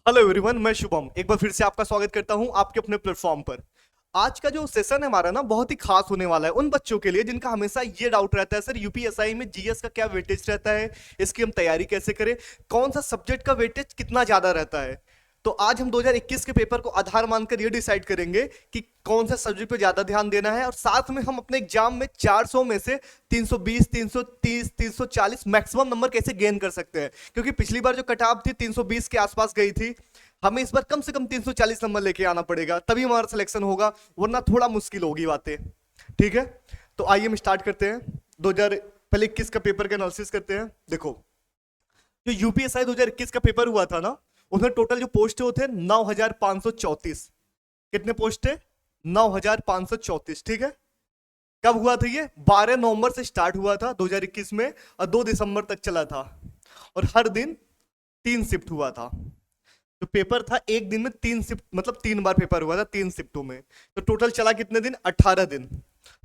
Hello everyone, मैं शुभम एक बार फिर से आपका स्वागत करता हूं आपके अपने प्लेटफॉर्म पर। आज का जो सेशन है हमारा ना बहुत ही खास होने वाला है उन बच्चों के लिए जिनका हमेशा ये डाउट रहता है, सर यूपीएसआई में जीएस का क्या वेटेज रहता है, इसकी हम तैयारी कैसे करें, कौन सा सब्जेक्ट का वेटेज कितना ज्यादा रहता है। तो आज हम 2021 के पेपर को आधार मानकर ये डिसाइड करेंगे कि कौन सा सब्जेक्ट पे ज्यादा ध्यान देना है, और साथ में हम अपने एग्जाम में 400 में से 320, 330, 340 मैक्सिमम नंबर कैसे गेन कर सकते हैं। क्योंकि पिछली बार जो कट ऑफ थी 320 के आसपास गई थी, हमें इस बार कम से कम 340 नंबर लेके आना पड़ेगा, तभी हमारा सिलेक्शन होगा, वरना थोड़ा मुश्किल होगी बातें। ठीक है, तो आइए हम स्टार्ट करते हैं। 2000 पहले 21 का पेपर का एनालिसिस करते हैं। देखो, जो यूपीएसआई 2021 का पेपर हुआ था ना, उसमें टोटल जो पोस्ट है वो थे 9534। कितने पोस्ट थे? 9534। ठीक है, कब हुआ था ये? 12 नवंबर से स्टार्ट हुआ था 2021 में, और 2 दिसंबर तक चला था। और हर दिन 3 शिफ्ट हुआ था। जो पेपर था एक दिन में 3 शिफ्ट, मतलब 3 बार पेपर हुआ था 3 शिफ्टों में। तो टोटल चला कितने दिन? 18 दिन।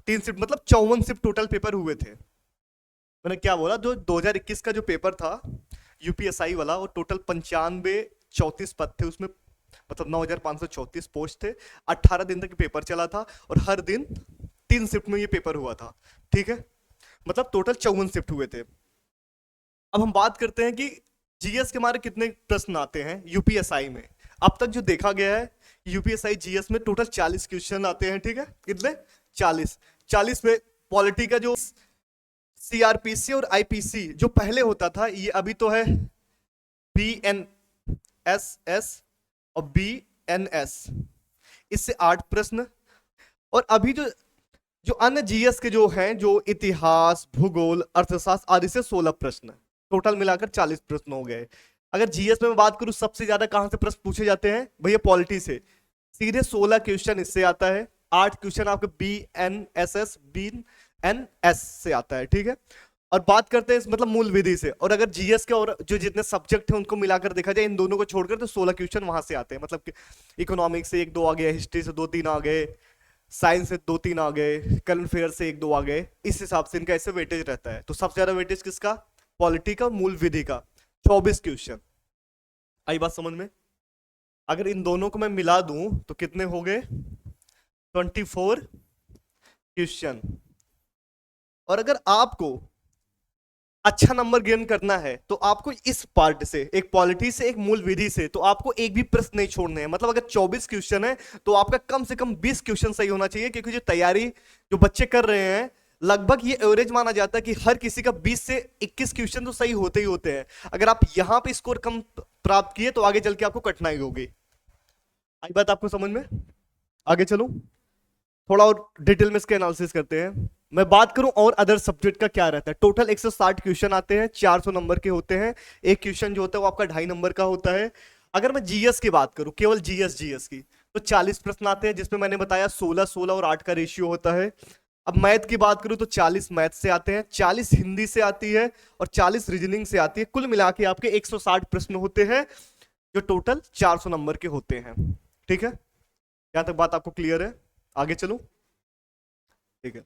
3 शिफ्ट मतलब 54 शिफ्ट टोटल पेपर हुए थे। मैंने क्या बोला, जो 2021 का जो पेपर था यूपीएसआई वाला, वो टोटल 95 34 पद थे उसमें, मतलब 9534 पोस्ट थे। 18 दिन तक पेपर चला था, और हर दिन 3 शिफ्ट में ये पेपर हुआ था। ठीक है, मतलब टोटल 54 शिफ्ट हुए थे। अब हम बात करते हैं कि जीएस के हमारे कितने प्रश्न आते हैं यूपीएसआई में। अब तक जो देखा गया है, यूपीएसआई जीएस में टोटल 40 क्वेश्चन आते हैं। ठीक है, कितने? 40। 40 में पॉलिटी का जो सीआरपीसी और आईपीसी जो पहले होता था, ये अभी तो है बीएनएसएस और बीएनएस, इससे 8 प्रश्न। और अभी जो जो अन्य जीएस के जो हैं, जो इतिहास, भूगोल, अर्थशास्त्र आदि से 16 प्रश्न, टोटल मिलाकर 40 प्रश्न हो गए। अगर जीएस में मैं बात करूं सबसे ज्यादा कहां से प्रश्न पूछे जाते हैं, भैया पॉलिटी से। सीधे 16 क्वेश्चन इससे आता है, 8 क्वेश्चन आपके B N S S B N S से आता है। ठीक है, और बात करते हैं मतलब मूल विधि से। और अगर जीएस के और जो जितने सब्जेक्ट हैं उनको मिलाकर देखा जाए, इन दोनों को छोड़कर, तो 16 क्वेश्चन वहां से आते हैं। मतलब कि इकोनॉमिक्स से 1 2 आ गए, हिस्ट्री से 2 3 आ गए, साइंस से 2 3 आ गए, करंट अफेयर से 1 2 आ गए। इस हिसाब से इनका ऐसे वेटेज रहता है। तो सबसे ज्यादा वेटेज किसका? पॉलिटी का, मूल विधि का, 24 क्वेश्चन। आई बात समझ में? अगर इन दोनों को मैं मिला दूं तो कितने हो गए? 24 क्वेश्चन। और अगर आपको अच्छा नंबर गेन करना है तो आपको इस पार्ट से, एक पॉलिटी से, एक मूल विधि से, तो आपको एक भी प्रश्न नहीं छोड़ने हैं। मतलब अगर 24 क्वेश्चन है तो आपका कम से कम 20 क्वेश्चन सही होना चाहिए। क्योंकि जो तैयारी जो बच्चे कर रहे हैं, लगभग ये एवरेज माना जाता है कि हर किसी का 20 से 21 क्वेश्चन तो सही होते ही होते हैं। अगर आप यहां पे स्कोर कम प्राप्त किए तो आगे चल के आपको कठिनाई होगी। आई बात आपको समझ में? आगे चलूं, थोड़ा और डिटेल में इसके एनालिसिस करते हैं। मैं बात करूं और अदर सब्जेक्ट का क्या रहता है। टोटल 160 क्वेश्चन आते हैं, 400 नंबर के होते हैं। एक क्वेश्चन जो होता है वो आपका 2.5 नंबर का होता है। अगर मैं जीएस की बात करूं, केवल जीएस जीएस की, तो 40 प्रश्न आते हैं, जिसमें मैंने बताया 16 16 और 8 का रेशियो होता है। अब मैथ की बात करूं तो 40 मैथ से आते हैं, 40 हिंदी से आती है, और 40 रीजनिंग से आती है। कुल मिला के आपके 160 प्रश्न होते हैं, जो टोटल 400 नंबर के होते हैं। ठीक है, यहां तक बात आपको क्लियर है? आगे चलूं? ठीक है,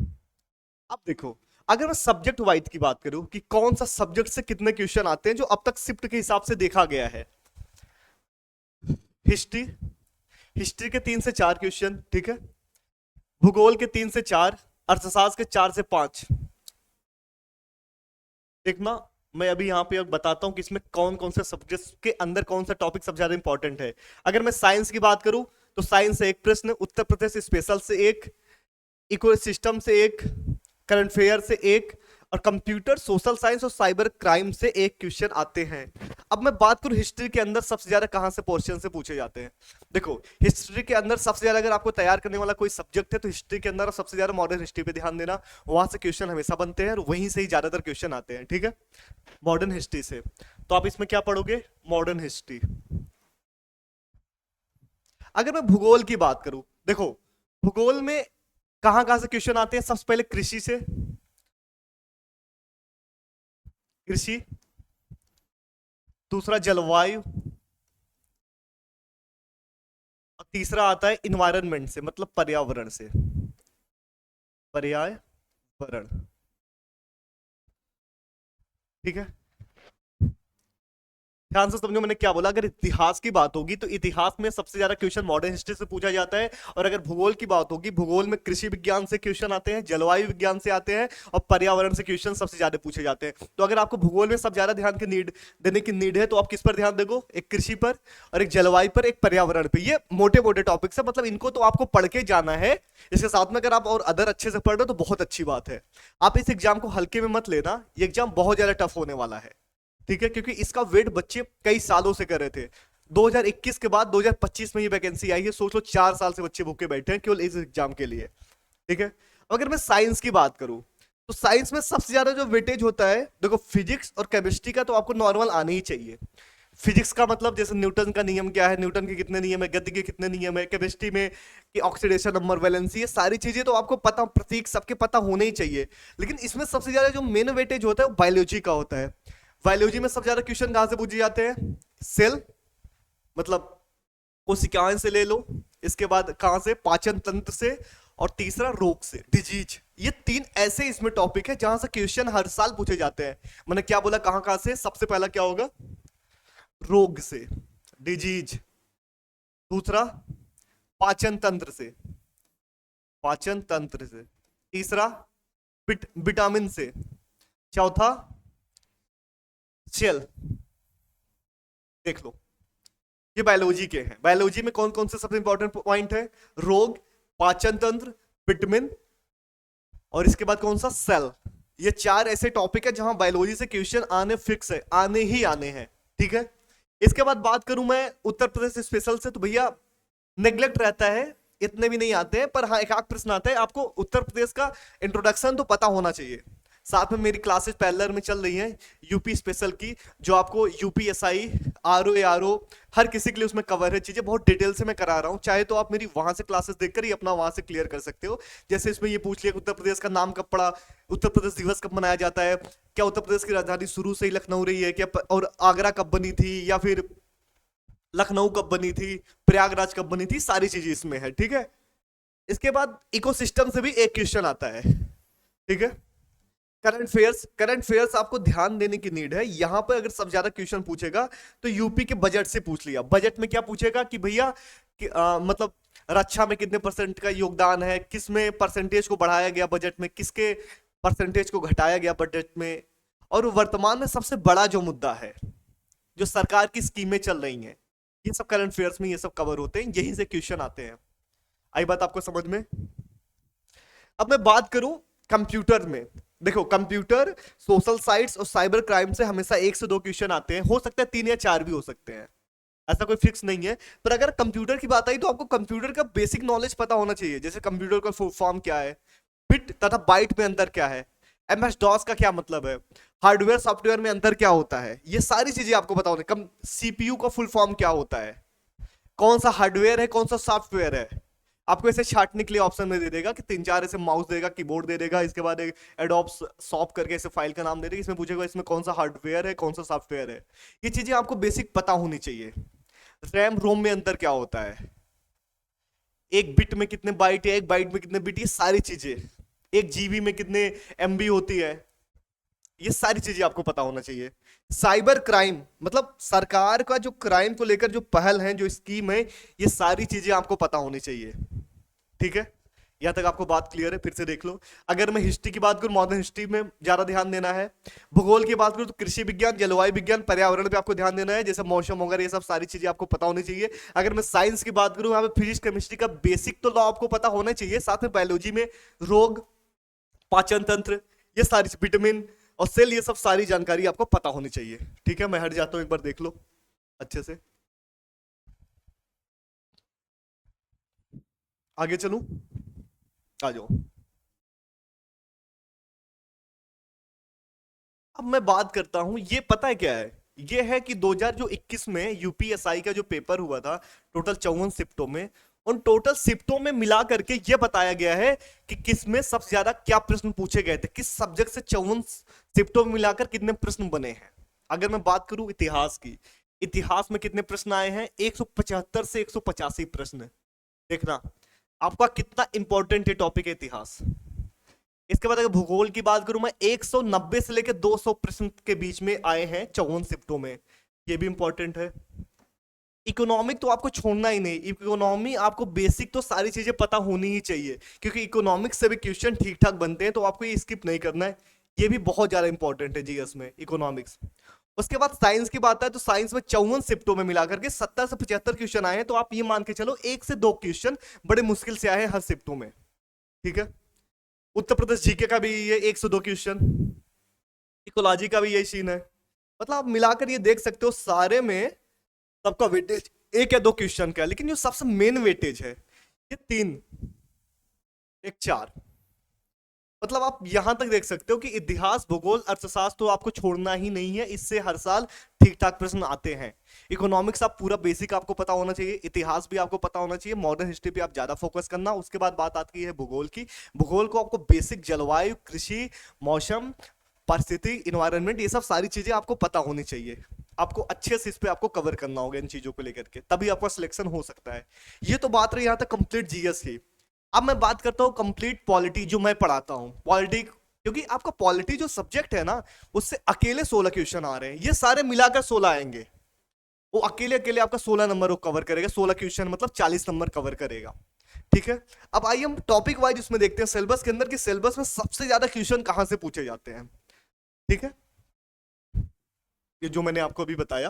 अब देखो, अगर मैं सब्जेक्ट वाइज की बात करूं कि कौन सा सब्जेक्ट से कितने क्वेश्चन आते हैं, जो अब तक शिफ्ट के हिसाब से देखा गया है। हिस्ट्री, हिस्ट्री के 3 से 4 क्वेश्चन। ठीक है, भूगोल के 3 से 4, अर्थशास्त्र के 4 से 5। देखना, मैं अभी यहाँ पे बताता हूँ कि इसमें कौन कौन से सब्जेक्ट के अंदर कौन सा टॉपिक सबसे ज्यादा इंपॉर्टेंट है। अगर मैं साइंस की बात करूं तो साइंस से 1 प्रश्न, उत्तर प्रदेश स्पेशल से 1, इको सिस्टम से 1, करंट अफेयर से 1, और कंप्यूटर, सोशल साइंस और साइबर क्राइम से 1 क्वेश्चन आते हैं। अब मैं बात करूं हिस्ट्री के अंदर सबसे ज्यादा कहां से पोर्शन से पूछे जाते हैं। देखो, हिस्ट्री के अंदर सबसे ज्यादा अगर आपको तैयार करने वाला कोई सब्जेक्ट है तो हिस्ट्री के अंदर सबसे ज्यादा मॉडर्न हिस्ट्री पे ध्यान देना। वहां से क्वेश्चन हमेशा बनते हैं, और वहीं से ही ज्यादातर क्वेश्चन आते हैं। ठीक है, मॉडर्न हिस्ट्री से। तो आप इसमें क्या पढ़ोगे? Modern history. अगर मैं भूगोल की बात करूं, देखो, भूगोल में कहां कहां से क्वेश्चन आते हैं? सबसे पहले कृषि से, कृषि। दूसरा जलवायु, और तीसरा आता है इन्वायरमेंट से, मतलब पर्यावरण से, पर्यावरण। ठीक है, ध्यान से समझो मैंने क्या बोला। अगर इतिहास की बात होगी तो इतिहास में सबसे ज्यादा क्वेश्चन मॉडर्न हिस्ट्री से पूछा जाता है। और अगर भूगोल की बात होगी, भूगोल में कृषि विज्ञान से क्वेश्चन आते हैं, जलवायु विज्ञान से आते हैं, और पर्यावरण से क्वेश्चन सबसे ज्यादा पूछे जाते हैं। तो अगर आपको भूगोल में सब ज्यादा ध्यान की नीड देने की नीड है तो आप किस पर ध्यान देखो, एक कृषि पर, और एक जलवायु पर, एक पर्यावरण पर। ये मोटे मोटे टॉपिक्स है, मतलब इनको तो आपको पढ़ के जाना है। इसके साथ में अगर आप और अदर अच्छे से पढ़ रहे हो तो बहुत अच्छी बात है। आप इस एग्जाम को हल्के में मत लेना, ये एग्जाम बहुत ज्यादा टफ होने वाला है, ठीक है, क्योंकि इसका वेट बच्चे कई सालों से कर रहे थे। 2021 के बाद 2025 में ये वैकेंसी आई है। सोच लो 4 साल से बच्चे भूखे बैठे हैं केवल इस एग्जाम के लिए, ठीक है। अगर मैं साइंस की बात करूं तो साइंस में सबसे ज्यादा जो वेटेज होता है, देखो फिजिक्स और केमिस्ट्री का तो आपको नॉर्मल आने ही चाहिए। फिजिक्स का मतलब जैसे न्यूटन का नियम क्या है, न्यूटन के कितने नियम है, गति के कितने नियम है, केमिस्ट्री में कि ऑक्सीडेशन नंबर, वैलेंसी, ये सारी चीजें तो आपको पता, प्रतीक सबके पता होने ही चाहिए। लेकिन इसमें सबसे ज्यादा जो मेन वेटेज होता है वो बायोलॉजी का होता है। बायोलॉजी में सबसे ज्यादा क्वेश्चन कहां से पूछे जाते हैं, सेल मतलब कोशिकाएं से ले लो, इसके बाद कहां से, पाचन तंत्र से, और तीसरा रोग से, डिजीज। ये 3 ऐसे इसमें टॉपिक है जहां से क्वेश्चन हर साल पूछे जाते हैं। मैंने क्या बोला, कहां कहां से, सबसे पहला क्या होगा, रोग से, डिजीज, दूसरा पाचन तंत्र से, पाचन तंत्र से, तीसरा विटामिन से, चौथा सेल। देख लो, ये बायोलॉजी के हैं। बायोलॉजी में कौन कौन से सबसे इंपॉर्टेंट पॉइंट है, रोग, पाचन तंत्र, विटामिन, और इसके बाद कौन सा, सेल। ये 4 ऐसे टॉपिक है जहां बायोलॉजी से क्वेश्चन आने फिक्स है, आने ही आने हैं, ठीक है। इसके बाद बात करूं मैं उत्तर प्रदेश स्पेशल से, तो भैया नेग्लेक्ट रहता है, इतने भी नहीं आते हैं, पर हाँ एक आध प्रश्न आता है। आपको उत्तर प्रदेश का इंट्रोडक्शन तो पता होना चाहिए। साथ में मेरी क्लासेस पैरेलल में चल रही हैं यूपी स्पेशल की, जो आपको यूपीएसआई, आरओ हर किसी के लिए उसमें कवर है, चीजें बहुत डिटेल से मैं करा रहा हूं। चाहे तो आप मेरी वहां से क्लासेस देखकर ही अपना वहां से क्लियर कर सकते हो। जैसे इसमें ये पूछ लिया उत्तर प्रदेश का नाम कब पड़ा, उत्तर प्रदेश दिवस कब मनाया जाता है, क्या उत्तर प्रदेश की राजधानी शुरू से ही लखनऊ रही है क्या, और आगरा कब बनी थी, या फिर लखनऊ कब बनी थी, प्रयागराज कब बनी थी, सारी चीजें इसमें है, ठीक है। इसके बाद इकोसिस्टम से भी एक क्वेश्चन आता है, ठीक है। करंट फेयर्स आपको ध्यान देने की नीड है। यहां पर अगर सबसे ज्यादा क्वेश्चन पूछेगा तो यूपी के बजट से पूछ लिया। बजट में क्या पूछेगा कि भैया मतलब रक्षा में कितने परसेंट का योगदान है, किस में परसेंटेज को बढ़ाया गया बजट में, किसके परसेंटेज को घटाया गया बजट में, और वर्तमान में सबसे बड़ा जो मुद्दा है, जो सरकार की स्कीमें चल रही हैं, ये सब करंट फेयर्स में ये सब कवर होते हैं, यहीं से क्वेश्चन आते हैं। आई बात आपको समझ में। अब मैं बात करूं कंप्यूटर में, देखो कंप्यूटर, सोशल साइट्स और साइबर क्राइम से हमेशा 1 से 2 क्वेश्चन आते हैं, हो सकता है 3 या 4 भी हो सकते हैं, ऐसा कोई फिक्स नहीं है। पर अगर कंप्यूटर की बात आई तो आपको कंप्यूटर का बेसिक नॉलेज पता होना चाहिए। जैसे कंप्यूटर का फुल फॉर्म क्या है, बिट तथा बाइट में अंतर क्या है, एमएस डॉस का क्या मतलब है, हार्डवेयर सॉफ्टवेयर में अंतर क्या होता है, ये सारी चीजें आपको पता होनी। कम सीपीयू का फुल फॉर्म क्या होता है, कौन सा हार्डवेयर है, कौन सा सॉफ्टवेयर है। आपको ऐसे छाटने के लिए ऑप्शन में दे देगा कि 3-4 ऐसे माउस देगा, कीबोर्ड दे देगा, इसके बाद एक एडोब सॉफ्ट करके ऐसे फाइल का नाम दे देगा, इसमें पूछेगा इसमें कौन सा हार्डवेयर है, कौन सा सॉफ्टवेयर है। ये चीजें आपको बेसिक पता होनी चाहिए। रैम रोम में अंतर क्या होता है, एक बिट में कितने बाइट है, एक बाइट में कितने बिट, ये सारी चीजें, एक जीबी में कितने एमबी होती है, ये सारी चीजें आपको पता होना चाहिए। साइबर क्राइम मतलब सरकार का जो क्राइम को लेकर जो पहल है, जो स्कीम है, ये सारी चीजें आपको पता होनी चाहिए, ठीक है। यहां तक आपको बात क्लियर है, फिर से देख लो। अगर मैं हिस्ट्री की बात करूं, मॉडर्न हिस्ट्री में ज्यादा ध्यान देना है। भूगोल की बात करूं तो कृषि विज्ञान, जलवायु विज्ञान, पर्यावरण पे आपको ध्यान देना है, जैसे मौसम वगैरह, ये सब सारी चीजें आपको पता होनी चाहिए। अगर मैं साइंस की बात करूं, यहाँ पे फिजिक्स केमिस्ट्री का बेसिक तो लॉ आपको पता होना चाहिए, साथ में बायोलॉजी में रोग, पाचन तंत्र, ये सारी विटामिन और सेल, ये सब सारी जानकारी आपको पता होनी चाहिए, ठीक है। मैं हट जाता हूं, एक बार देख लो अच्छे से। आगे चलूं, आ जाओ। अब मैं बात करता हूं, ये पता है क्या है, ये है कि 2021 में यूपीएसआई का जो पेपर हुआ था, टोटल 54 शिफ्टों में, उन टोटल शिफ्टों में मिला करके ये बताया गया है कि किसमें सबसे ज्यादा क्या प्रश्न पूछे गए थे, किस सब्जेक्ट से 54 शिफ्टों में मिलाकर कितने प्रश्न बने हैं। अगर मैं बात करूं इतिहास की, इतिहास में कितने प्रश्न आए हैं, 175 से 185 प्रश्न। देखना आपका कितना इंपॉर्टेंट है टॉपिक है इतिहास। इसके बाद अगर भूगोल की बात करूं मैं, 190 से लेकर 200 प्रश्न के बीच में आए हैं 54 शिफ्टों में। ये भी इंपॉर्टेंट है। इकोनॉमिक तो आपको छोड़ना ही नहीं, इकोनॉमी आपको बेसिक तो सारी चीजें पता होनी ही चाहिए, क्योंकि इकोनॉमिक्स से भी क्वेश्चन ठीक ठाक बनते हैं, तो आपको ये स्किप नहीं करना है। ये भी बहुत ज्यादा इंपॉर्टेंट है जीएस में, इकोनॉमिक्स। उसके बाद साइंस की बात है, तो साइंस में 54 शिफ्टों में मिलाकर के 70 से 75 क्वेश्चन आए हैं, तो आप ये मान के चलो 1 से 2 क्वेश्चन बड़े मुश्किल से आए हैं हर शिफ्टों में। ठीक है। उत्तर प्रदेश जीके का भी ये 1 से 2 क्वेश्चन, इकोलॉजी का भी यही सीन है। मतलब आप मिलाकर ये देख सकते हो सारे में सबका वेटेज 1 या 2 क्वेश्चन का है, लेकिन जो सबसे मेन वेटेज है ये 3, 1, 4। मतलब आप यहां तक देख सकते हो कि इतिहास, भूगोल, अर्थशास्त्र तो आपको छोड़ना ही नहीं है, इससे हर साल ठीक ठाक प्रश्न आते हैं। इकोनॉमिक्स आप पूरा बेसिक आपको पता होना चाहिए, इतिहास भी आपको पता होना चाहिए, मॉडर्न हिस्ट्री पे आप ज्यादा फोकस करना। उसके बाद बात आती है भूगोल की। भूगोल को आपको बेसिक जलवायु, कृषि, मौसम, परिस्थिति, इन्वायरमेंट, ये सब सारी चीजें आपको पता होनी चाहिए। आपको अच्छे से इस पे आपको कवर करना होगा इन चीजों को लेकर के, तभी आपका सिलेक्शन हो सकता है। ये तो बात रही यहां तक कंप्लीट जीएस की। अब मैं बात करता हूँ कंप्लीट पॉलिटी जो मैं पढ़ाता हूँ, पॉलिटी, क्योंकि आपका पॉलिटी जो सब्जेक्ट है ना, उससे अकेले 16 क्वेश्चन आ रहे हैं, ये सारे मिलाकर 16 आएंगे। वो अकेले अकेले आपका 16 नंबर वो कवर करेगा, 16 क्वेश्चन मतलब 40 नंबर कवर करेगा। ठीक है। अब आइए हम टॉपिक वाइज उसमें देखते हैं सिलेबस के अंदर कि सिलेबस में सबसे ज्यादा क्वेश्चन कहां से पूछे जाते हैं। ठीक है। ये जो मैंने आपको अभी बताया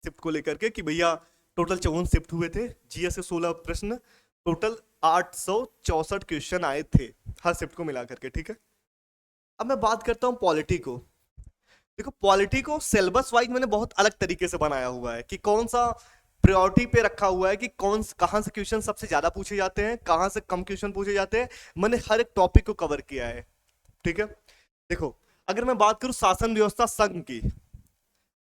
शिफ्ट को लेकर के कि भैया टोटल 54 शिफ्ट हुए थे, जीएस से 16 प्रश्न, टोटल 864 क्वेश्चन आए थे हर शिफ्ट को मिलाकर के। ठीक है। अब मैं बात करता हूं पॉलिटी को। देखो पॉलिटी को सिलेबस वाइज मैंने बहुत अलग तरीके से बनाया हुआ है कि कौन सा प्रायोरिटी पे रखा हुआ है, कि कहां से क्वेश्चन सबसे ज्यादा पूछे जाते हैं, कहां से कम क्वेश्चन पूछे जाते हैं। मैंने हर एक टॉपिक को कवर किया है। ठीक है। देखो अगर मैं बात करूं शासन व्यवस्था संघ की,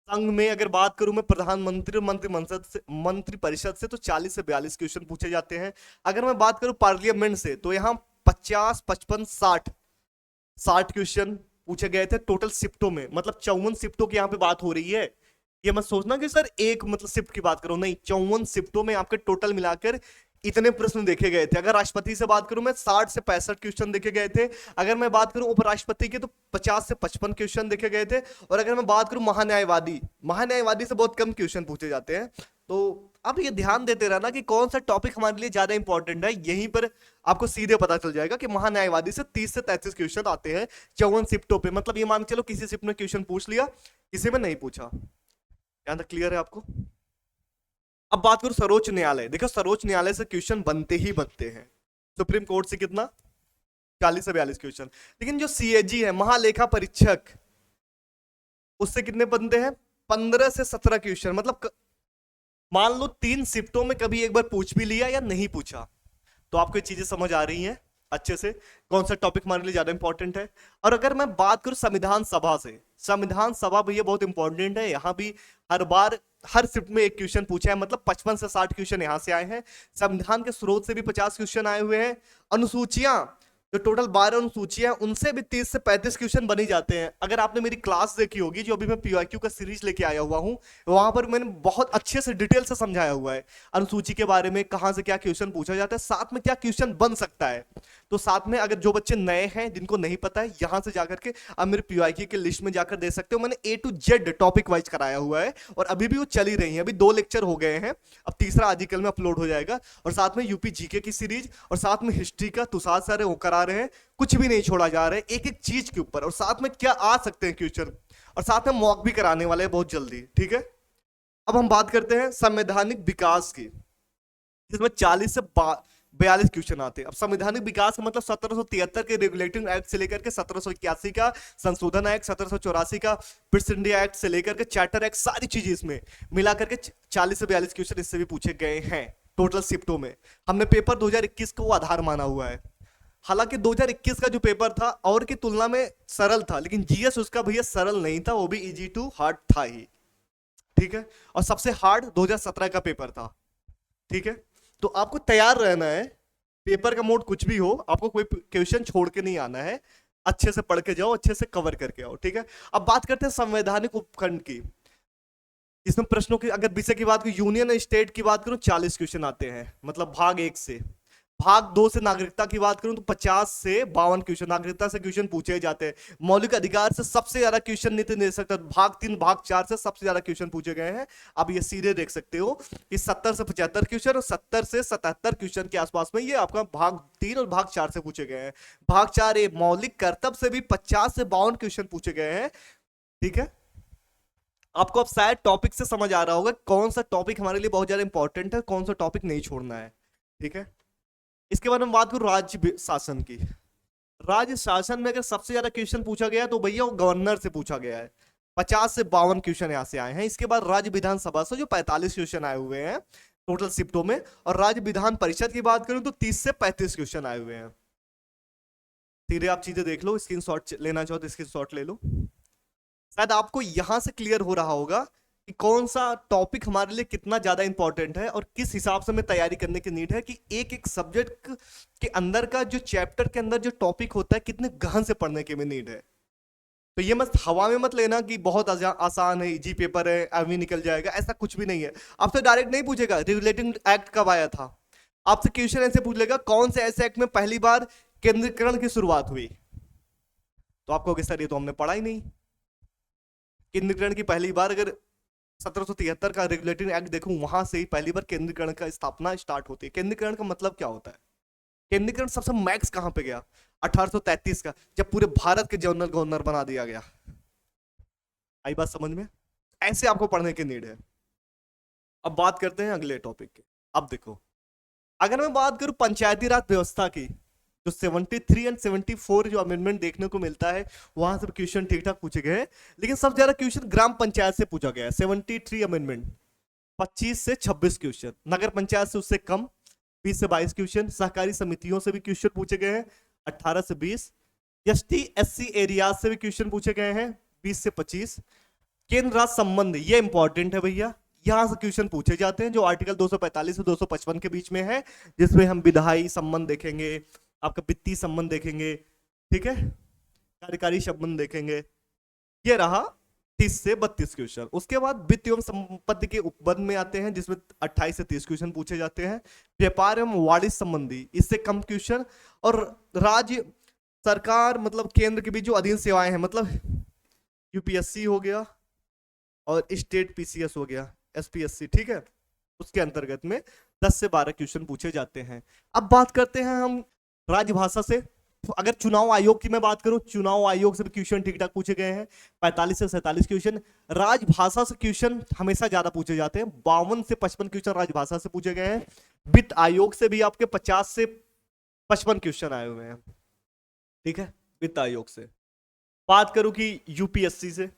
संघ में अगर बात करूं मैं प्रधानमंत्री और मंत्रिमंडल से, मंत्रि परिषद से, तो 40 से 42 क्वेश्चन पूछे जाते हैं। अगर मैं बात करूं पार्लियामेंट से, तो यहाँ 50, 55, 60 क्वेश्चन पूछे गए थे टोटल शिफ्टों में। मतलब 54 शिफ्टों की यहाँ पे बात हो रही है। ये मत सोचना कि सर एक मतलब शिफ्ट की बात करो, नहीं, 54 शिफ्टों में आपके टोटल मिलाकर इतने प्रश्न देखे गए थे। अगर राष्ट्रपति से बात करूं मैं, 60 से 65 क्वेश्चन देखे गए थे। अगर मैं बात करूं उपराष्ट्रपति के, तो 50 से 55 क्वेश्चन देखे गए थे। और अगर मैं बात करूं महान्यायवादी, महान्यायवादी से बहुत कम क्वेश्चन पूछे जाते हैं। तो अब ये ध्यान देते रहना कि कौन सा टॉपिक हमारे लिए ज्यादा इंपॉर्टेंट है, यहीं पर आपको सीधे पता चल जाएगा कि महान्यायवादी से 30 से 33 क्वेश्चन आते हैं 54 शिफ्टों पे। मतलब ये मान के चलो किसी शिफ्ट में क्वेश्चन पूछ लिया, किसी में नहीं पूछा। यहां तक क्लियर है आपको। अब बात करूं सर्वोच्च न्यायालय। देखो सर्वोच्च न्यायालय से क्वेश्चन बनते ही बनते हैं। सुप्रीम कोर्ट से कितना, 40 से 42 क्वेश्चन। लेकिन जो सीएजी है, महालेखा परीक्षक, उससे कितने बनते हैं, 15 से 17 क्वेश्चन। मतलब मान लो 3 शिफ्टों में कभी एक बार पूछ भी लिया या नहीं पूछा। तो आपको ये चीजें समझ आ रही हैं अच्छे से, कौन सा टॉपिक हमारे लिए ज्यादा इंपॉर्टेंट है। और अगर मैं बात करूं संविधान सभा से, संविधान सभा भैया बहुत इंपॉर्टेंट है। यहां भी हर बार हर शिफ्ट में एक क्वेश्चन पूछा है, मतलब 55 से 60 क्वेश्चन यहां से आए हैं। संविधान के स्रोत से भी 50 क्वेश्चन आए हुए हैं। अनुसूचियां, जो टोटल 12 अनुसूचियां, उनसे भी 30 से 35 क्वेश्चन बनी जाते हैं। अगर आपने मेरी क्लास देखी होगी, जो अभी मैं पीवाईक्यू का सीरीज लेके आया हुआ हूं, वहां पर मैंने बहुत अच्छे से डिटेल से समझाया हुआ है अनुसूची के बारे में, कहां से क्या क्वेश्चन पूछा जाता है, साथ में क्या क्वेश्चन बन सकता है। तो साथ में अगर जो बच्चे नए हैं, जिनको नहीं पता है, यहां से जाकर के अब मेरे पीवाईक्यू के लिस्ट में जाकर दे सकते हो। मैंने A to Z topic wise कराया हुआ है, और अभी भी वो चली रही है। अभी 2 लेक्चर हो गए हैं, अब तीसरा आर्टिकल में अपलोड हो जाएगा। और साथ में यूपी जीके की सीरीज, और साथ में हिस्ट्री का तुषार सर वो करा रहे हैं। कुछ भी नहीं छोड़ा जा रहा है, एक एक चीज के ऊपर, और साथ में क्या आ सकते हैं क्वेश्चन, और साथ में मॉक भी कराने वाले हैं बहुत जल्दी। ठीक है। अब हम बात करते हैं संवैधानिक विकास की, जिसमें 40 से 42 क्वेश्चन आते हैं। अब संवैधानिक विकास का मतलब 1773 के रेगुलेटिंग एक्ट से लेकर के 1781 का संशोधन एक्ट, 1784 का पिट्स इंडिया एक्ट से लेकर के चार्टर एक्ट, सारी चीजें इसमें मिला करके 40 से 42 क्वेश्चन इससे भी पूछे गए हैं टोटल शिफ्टों में। हमने पेपर 2021 को आधार माना हुआ है। हालांकि 2021 का जो पेपर था और की तुलना में सरल था, लेकिन जीएस उसका भैया सरल नहीं था, वो भी इजी टू हार्ड था ही। ठीक है। और सबसे हार्ड 2017 का पेपर था। ठीक है। तो आपको तैयार रहना है, पेपर का मोड कुछ भी हो, आपको कोई क्वेश्चन छोड़ के नहीं आना है। अच्छे से पढ़ के जाओ, अच्छे से कवर करके आओ। ठीक है। अब बात करते हैं संवैधानिक उपखंड की। इसमें प्रश्नों की अगर विषय की बात करूं, यूनियन स्टेट की बात करूं, 40 क्वेश्चन आते हैं, मतलब भाग 1 से। भाग 2 से नागरिकता की बात करूं तो 50 से 52 क्वेश्चन नागरिकता से क्वेश्चन पूछे जाते हैं। मौलिक अधिकार से सबसे ज्यादा क्वेश्चन नीति दे सकता है, भाग 3 भाग 4 से सबसे ज्यादा क्वेश्चन पूछे गए हैं। अब ये सीधे देख सकते हो कि 70 से 75 क्वेश्चन और 70 से 77 क्वेश्चन के आसपास में ये आपका भाग 3 और भाग 4 से पूछे गए हैं। भाग 4 ए मौलिक कर्तव्य से भी 50 से 52 क्वेश्चन पूछे गए हैं। ठीक है, आपको अब शायद टॉपिक से समझ आ रहा होगा कौन सा टॉपिक हमारे लिए बहुत ज्यादा इंपॉर्टेंट है, कौन सा टॉपिक नहीं छोड़ना है। ठीक है, इसके बारे में बात करूं राज्य शासन की। राज्य शासन में अगर सबसे ज्यादा क्वेश्चन पूछा गया तो भैया वो गवर्नर से पूछा गया है, 50 से 52 क्वेश्चन यहां से आए हैं। इसके बाद राज्य विधानसभा से जो 45 क्वेश्चन आए हुए हैं टोटल शिफ्टों में, और राज्य विधान परिषद की बात करूं तो 30 से 35 क्वेश्चन आए हुए हैं। सीधे आप चीजें देख लो, स्क्रीनशॉट लेना चाहो तो स्क्रीनशॉट ले लो। शायद आपको यहां से क्लियर हो रहा होगा कि कौन सा टॉपिक हमारे लिए कितना ज्यादा इंपॉर्टेंट है और किस हिसाब से हमें तैयारी करने की नीड है, कि एक एक सब्जेक्ट के अंदर का जो चैप्टर के अंदर जो टॉपिक होता है कितने गहन से पढ़ने की नीड है। तो ये मत हवा में मत लेना कि बहुत आसान है, इजी पेपर है, अभी निकल जाएगा, ऐसा कुछ भी नहीं है। आपसे डायरेक्ट नहीं पूछेगा रेगुलेटिंग एक्ट कब आया था, आपसे क्वेश्चन ऐसे पूछ लेगा कौन से ऐसे एक्ट में पहली बार केंद्रीकरण की शुरुआत हुई। तो आपको सर ये तो हमने पढ़ा ही नहीं। केंद्रीकरण की पहली बार अगर 1773 का रेगुलेटिंग एक्ट देखूं, वहां से ही पहली बार केंद्रीकरण का स्थापना स्टार्ट होती है। केंद्रीकरण का मतलब क्या होता है? केंद्रीकरण सबसे मैक्स कहां पे गया? 1833 का, जब पूरे भारत के जनरल गवर्नर बना दिया गया। आई बात समझ में? ऐसे आपको पढ़ने की नीड है। अब बात करते हैं अगले टॉपिक की। अब देखो, अगर मैं बात करूं पंचायती राज व्यवस्था की, जो 73 एंड 74 जो अमेंडमेंट देखने को मिलता है, वहां से क्वेश्चन ठीक ठाक पूछे गए हैं, लेकिन सबसे ज्यादा क्वेश्चन ग्राम पंचायत से पूछा गया है। 73 अमेंडमेंट 25 से 26 क्वेश्चन, नगर पंचायत से उससे कम 20 से 22 क्वेश्चन, सहकारी समितियों से भी क्वेश्चन पूछे गए हैं 18 से 20, एसटी एससी एरिया से भी क्वेश्चन पूछे गए हैं 20 से 25। केंद्र राज्य संबंध, ये इंपॉर्टेंट है भैया, यहां से क्वेश्चन पूछे जाते हैं, जो आर्टिकल 245 से 255 के बीच में है, जिसमें हम विधायी संबंध देखेंगे, आपका वित्तीय संबंध देखेंगे, ठीक है, कार्यकारी संबंध देखेंगे। ये रहा 30 से 32 क्वेश्चन। उसके बाद वित्त एवं संपत्ति के उपबंध में आते हैं, जिसमें 28 से 30 क्वेश्चन पूछे जाते हैं। व्यापार एवं वाणिज्य संबंधी, इससे कम क्वेश्चन। और राज्य सरकार मतलब केंद्र के बीच जो अधीन सेवाएं हैं, मतलब यूपीएससी हो गया और स्टेट पीसीएस हो गया, एसपीएससी, ठीक है, उसके अंतर्गत में 10 से 12 क्वेश्चन पूछे जाते हैं। अब बात करते हैं हम राजभाषा से। अगर चुनाव आयोग की मैं बात करूं, चुनाव आयोग से भी क्वेश्चन ठीक ठाक पूछे गए हैं, 45 से 47 क्वेश्चन। राजभाषा से क्वेश्चन हमेशा ज्यादा पूछे जाते हैं, 52 से 55 क्वेश्चन राजभाषा से पूछे गए हैं। वित्त आयोग से भी आपके 50 से 55 क्वेश्चन आए हुए हैं, ठीक है, वित्त आयोग से। बात करूं कि यूपीएससी से,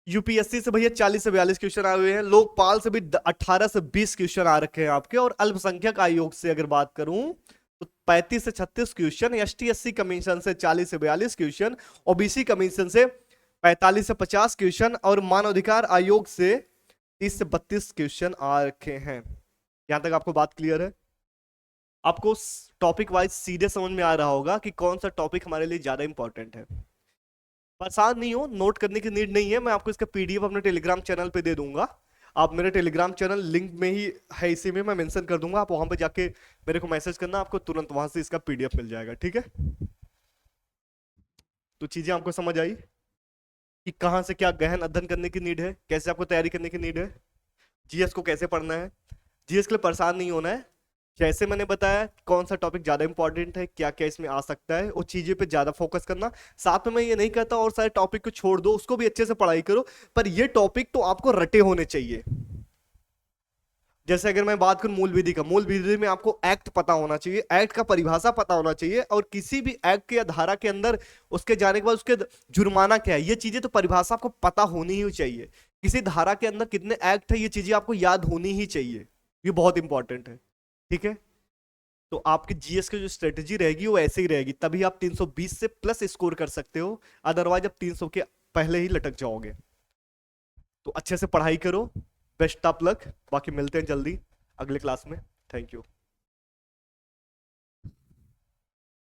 यूपीएससी से भैया 40 से 42 क्वेश्चन आए हुए हैं। लोकपाल से भी 18 से 20 क्वेश्चन आ रखे हैं आपके। और अल्पसंख्यक आयोग से अगर बात करूं तो 35 से 36 क्वेश्चन, एसटी एससी कमीशन से 40 से 42 क्वेश्चन, ओबीसी कमीशन से 45 से 50 क्वेश्चन, और मानवाधिकार आयोग से 30 से 32 क्वेश्चन आ रखे हैं। यहां तक आपको बात क्लियर है? आपको टॉपिक वाइज सीधे समझ में आ रहा होगा कि कौन सा टॉपिक हमारे लिए ज्यादा इंपॉर्टेंट है। परेशान नहीं हो, नोट करने की नीड नहीं है, मैं आपको इसका पीडीएफ अपने टेलीग्राम चैनल पे दे दूंगा। आप मेरे टेलीग्राम चैनल लिंक में ही है, इसी में मैं मेंशन कर दूंगा, आप वहां पे जाके मेरे को मैसेज करना, आपको तुरंत वहां से इसका पीडीएफ मिल जाएगा, ठीक है। तो चीजें आपको समझ आई कि कहां से क्या गहन अध्ययन करने की नीड है, कैसे आपको तैयारी करने की नीड है, जीएस को कैसे पढ़ना है। जीएस के लिए परेशान नहीं होना है, जैसे मैंने बताया कौन सा टॉपिक ज्यादा इंपॉर्टेंट है, क्या क्या इसमें आ सकता है, वो चीजें पे ज्यादा फोकस करना। साथ में मैं ये नहीं कहता और सारे टॉपिक को छोड़ दो, उसको भी अच्छे से पढ़ाई करो, पर ये टॉपिक तो आपको रटे होने चाहिए। जैसे अगर मैं बात करूं मूल विधि का, मूल विधि में आपको एक्ट पता होना चाहिए, एक्ट का परिभाषा पता होना चाहिए, और किसी भी एक्ट या धारा के अंदर उसके जाने के बाद उसके जुर्माना क्या है, ये चीजें तो परिभाषा आपको पता होनी ही चाहिए। किसी धारा के अंदर कितने एक्ट है, ये चीजें आपको याद होनी ही चाहिए, ये बहुत इंपॉर्टेंट है, ठीक है। तो आपकी जीएस की जो स्ट्रेटेजी रहेगी वो ऐसे ही रहेगी, तभी आप 320 से प्लस स्कोर कर सकते हो, अदरवाइज आप 300 के पहले ही लटक जाओगे। तो अच्छे से पढ़ाई करो, बेस्ट ऑफ लक, बाकी मिलते हैं जल्दी अगले क्लास में। Thank you.